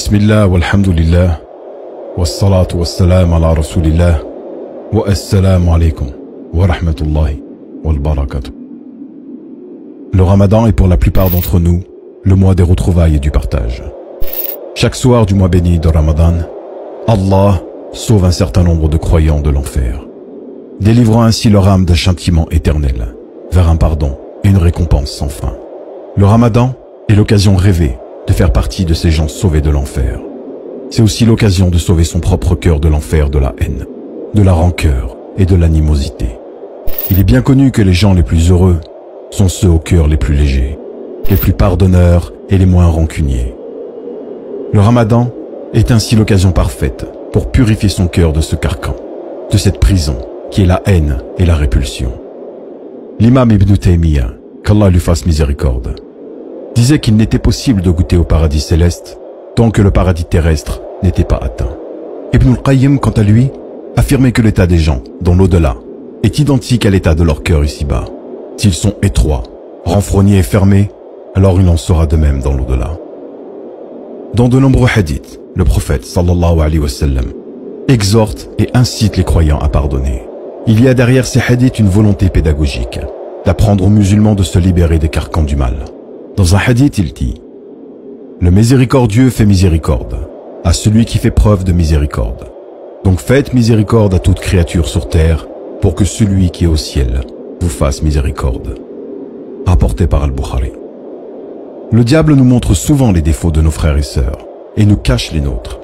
Bismillah walhamdulillah, wassalatu wassalam ala rasulillah, wa assalamu alaikum, wa rahmatullahi, wa barakatuh. Le Ramadan est pour la plupart d'entre nous le mois des retrouvailles et du partage. Chaque soir du mois béni de Ramadan, Allah sauve un certain nombre de croyants de l'enfer, délivrant ainsi leur âme d'un châtiment éternel vers un pardon et une récompense sans fin. Le Ramadan est l'occasion rêvée de faire partie de ces gens sauvés de l'enfer. C'est aussi l'occasion de sauver son propre cœur de l'enfer de la haine, de la rancœur et de l'animosité. Il est bien connu que les gens les plus heureux sont ceux aux cœurs les plus légers, les plus pardonneurs et les moins rancuniers. Le Ramadan est ainsi l'occasion parfaite pour purifier son cœur de ce carcan, de cette prison qui est la haine et la répulsion. L'imam Ibn Taymiyyah, qu'Allah lui fasse miséricorde, disait qu'il n'était possible de goûter au paradis céleste tant que le paradis terrestre n'était pas atteint. Ibn al-Qayyim, quant à lui, affirmait que l'état des gens dans l'au-delà est identique à l'état de leur cœur ici-bas. S'ils sont étroits, renfrognés et fermés, alors il en sera de même dans l'au-delà. Dans de nombreux hadiths, le prophète sallallahu alayhi wa sallam exhorte et incite les croyants à pardonner. Il y a derrière ces hadiths une volonté pédagogique d'apprendre aux musulmans de se libérer des carcans du mal. Dans un hadith, il dit: le miséricordieux fait miséricorde à celui qui fait preuve de miséricorde. Donc faites miséricorde à toute créature sur terre pour que celui qui est au ciel vous fasse miséricorde. Rapporté par Al-Bukhari. Le diable nous montre souvent les défauts de nos frères et sœurs et nous cache les nôtres.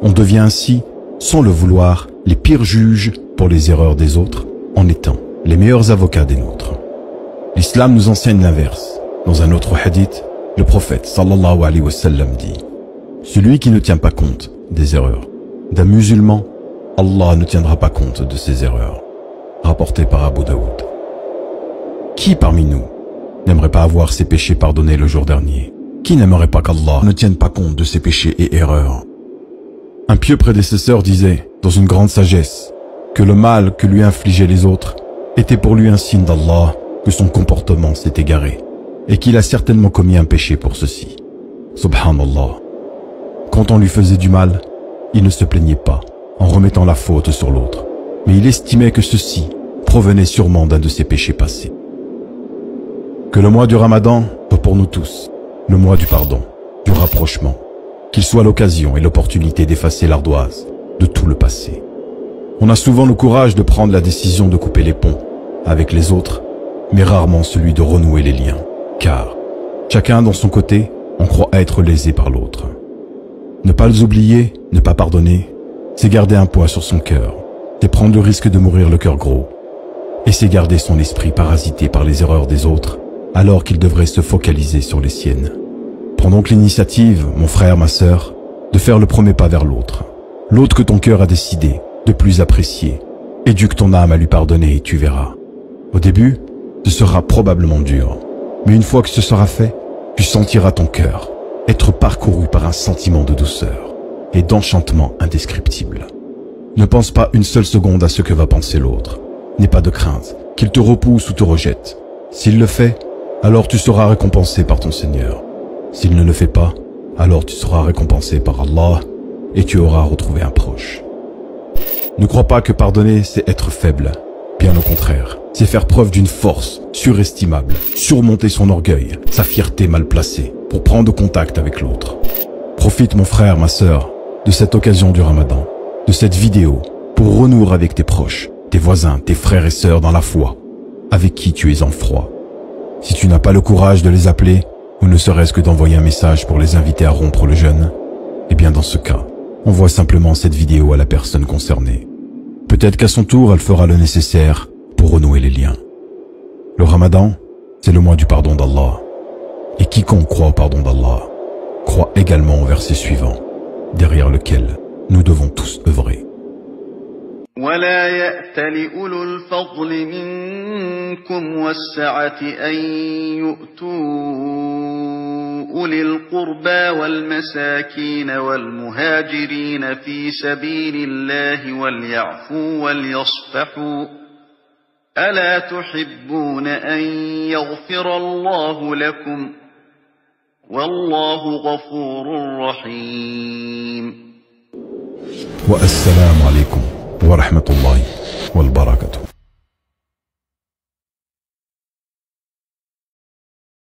On devient ainsi, sans le vouloir, les pires juges pour les erreurs des autres en étant les meilleurs avocats des nôtres. L'islam nous enseigne l'inverse. Dans un autre hadith, le prophète sallallahu alayhi wa sallam dit: celui qui ne tient pas compte des erreurs d'un musulman, Allah ne tiendra pas compte de ses erreurs. Rapporté par Abu Daoud. Qui parmi nous n'aimerait pas avoir ses péchés pardonnés le jour dernier? Qui n'aimerait pas qu'Allah ne tienne pas compte de ses péchés et erreurs? Un pieux prédécesseur disait, dans une grande sagesse, que le mal que lui infligeaient les autres était pour lui un signe d'Allah que son comportement s'est égaré et qu'il a certainement commis un péché pour ceci. Subhanallah. Quand on lui faisait du mal, il ne se plaignait pas en remettant la faute sur l'autre, mais il estimait que ceci provenait sûrement d'un de ses péchés passés. Que le mois du Ramadan soit pour nous tous le mois du pardon, du rapprochement, qu'il soit l'occasion et l'opportunité d'effacer l'ardoise de tout le passé. On a souvent le courage de prendre la décision de couper les ponts avec les autres, mais rarement celui de renouer les liens, car chacun dans son côté, on croit être lésé par l'autre. Ne pas les oublier, ne pas pardonner, c'est garder un poids sur son cœur, c'est prendre le risque de mourir le cœur gros, et c'est garder son esprit parasité par les erreurs des autres, alors qu'il devrait se focaliser sur les siennes. Prends donc l'initiative, mon frère, ma sœur, de faire le premier pas vers l'autre. L'autre que ton cœur a décidé de plus apprécier. Éduque ton âme à lui pardonner et tu verras. Au début, ce sera probablement dur. Mais une fois que ce sera fait, tu sentiras ton cœur être parcouru par un sentiment de douceur et d'enchantement indescriptible. Ne pense pas une seule seconde à ce que va penser l'autre. N'aie pas de crainte qu'il te repousse ou te rejette. S'il le fait, alors tu seras récompensé par ton Seigneur. S'il ne le fait pas, alors tu seras récompensé par Allah et tu auras retrouvé un proche. Ne crois pas que pardonner, c'est être faible. Bien au contraire, c'est faire preuve d'une force surestimable, surmonter son orgueil, sa fierté mal placée, pour prendre contact avec l'autre. Profite, mon frère, ma sœur, de cette occasion du Ramadan, de cette vidéo, pour renouer avec tes proches, tes voisins, tes frères et sœurs dans la foi, avec qui tu es en froid. Si tu n'as pas le courage de les appeler, ou ne serait-ce que d'envoyer un message pour les inviter à rompre le jeûne, eh bien dans ce cas, envoie simplement cette vidéo à la personne concernée. Peut-être qu'à son tour, elle fera le nécessaire pour renouer les liens. Le Ramadan, c'est le mois du pardon d'Allah. Et quiconque croit au pardon d'Allah, croit également au verset suivant, derrière lequel nous devons tous œuvrer. ولا يأتل أولو الفضل منكم والسعة أن يؤتوا أولي القربى والمساكين والمهاجرين في سبيل الله وليعفوا وليصفحوا ألا تحبون أن يغفر الله لكم والله غفور رحيم. والسلام عليكم ورحمة الله والبركاته.